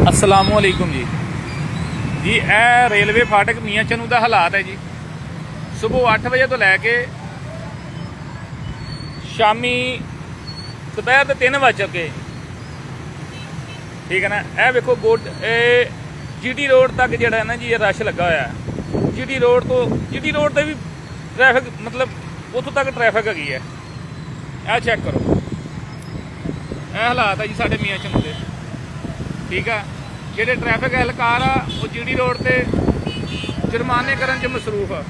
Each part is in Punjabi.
असलामुअलैकुम जी जी ਇਹ रेलवे फाटक मियाँ चनू का हालात है जी। सुबह 8 बजे तो लैके शामी दोपहर के 3 बज चुके। ठीक है ना। यह वेखो गोड GT रोड तक जो है ना जी, ये रश लगा हुआ है। GT रोड तो भी ट्रैफिक, मतलब उतों तक ट्रैफिक हैगी है। यह चैक करो, यह हालात है जी साढ़े मियाँ चनू के। ठीक है। ਜਿਹੜੇ ट्रैफिक एहलकार ਆ ਉਹ GT रोड ਤੇ जुर्माने ਕਰਨ 'ਚ ਮਸਰੂਫ ਆ।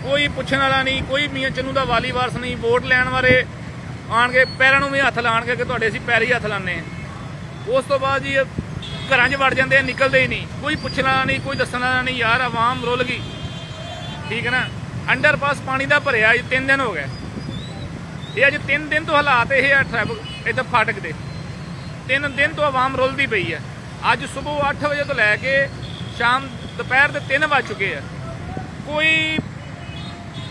ਕੋਈ ਪੁੱਛਣ ਵਾਲਾ ਨਹੀਂ, ਕੋਈ ਮੀਆਂ ਚੰਨੂ ਦਾ ਵਾਲੀ ਵਾਰਸ ਨਹੀਂ। ਵੋਟ ਲੈਣ ਵਾਲੇ ਆਣ ਕੇ ਪੈਰਾਂ ਨੂੰ ਵੀ ਹੱਥ ਲਾਣਗੇ ਕਿ ਤੁਹਾਡੇ ਅਸੀਂ ਪੈਰੀ ਹੱਥ ਲਾਣੇ ਆ। ਉਸ ਤੋਂ ਬਾਅਦ ਜੀ ਘਰਾਂ 'ਚ ਵੜ ਜਾਂਦੇ ਆ, ਨਿਕਲਦੇ ਹੀ ਨਹੀਂ। ਕੋਈ ਪੁੱਛਣ ਵਾਲਾ ਨਹੀਂ, ਕੋਈ ਦੱਸਣ ਵਾਲਾ ਨਹੀਂ। ਯਾਰ ਆਵਾਮ ਰੁੱਲ ਗਈ। ਠੀਕ ਹੈ ਨਾ। ਅੰਡਰਪਾਸ ਪਾਣੀ ਦਾ ਭਰਿਆ ਜੀ, 3 ਦਿਨ ਹੋ ਗਏ। ਇਹ ਅੱਜ 3 ਦਿਨ ਤੋਂ ਹਾਲਾਤ ਇਹ ਆ ਟ੍ਰੈਫਿਕ ਇੱਧਰ ਫਾਟਕ ਦੇ। 3 ਦਿਨ ਤੋਂ ਆਵਾਮ ਰੁੱਲਦੀ ਪਈ ਹੈ। ਅੱਜ ਸੁਬਹ 8 ਵਜੇ ਤੋਂ ਲੈ ਕੇ ਸ਼ਾਮ ਦੁਪਹਿਰ ਦੇ 3 ਵੱਜ ਚੁੱਕੇ ਆ। ਕੋਈ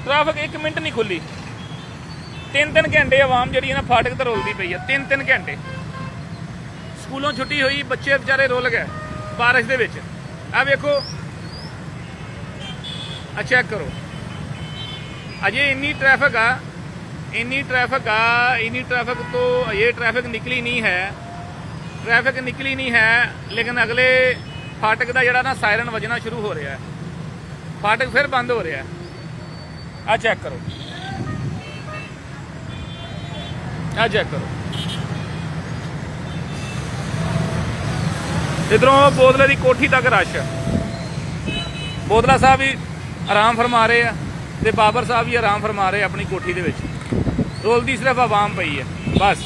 ਟ੍ਰੈਫਿਕ 1 ਮਿੰਟ ਨਹੀਂ ਖੁੱਲੀ। 3 ਘੰਟੇ ਆਵਾਮ ਜਿਹੜੀ ਹੈ ਨਾ ਫਾਟਕ ਤੇ ਰੁਲਦੀ ਪਈ ਹੈ। 3 ਘੰਟੇ। ਸਕੂਲੋਂ ਛੁੱਟੀ ਹੋਈ, ਬੱਚੇ ਵਿਚਾਰੇ ਰੁੱਲ ਗਏ ਬਾਰਿਸ਼ ਦੇ ਵਿੱਚ। ਆ ਵੇਖੋ, ਆ ਚੈੱਕ ਕਰੋ। ਅਜੇ ਇੰਨੀ ट्रैफिक तो ये ट्रैफिक निकली नहीं है। ट्रैफिक निकली नहीं है, लेकिन अगले फाटक का जरा ना सायरन वजना शुरू हो रहा है। फाटक फिर बंद हो रहा है। आ चेक करो, आ चेक करो। इधरों बोदले की कोठी तक रश। बोदला साहब भी आराम फरमा रहे हैं ते बाबर साहब भी आराम फरमा रहे अपनी कोठी दे विच। रोलदी सिर्फ आवाम पई है बस।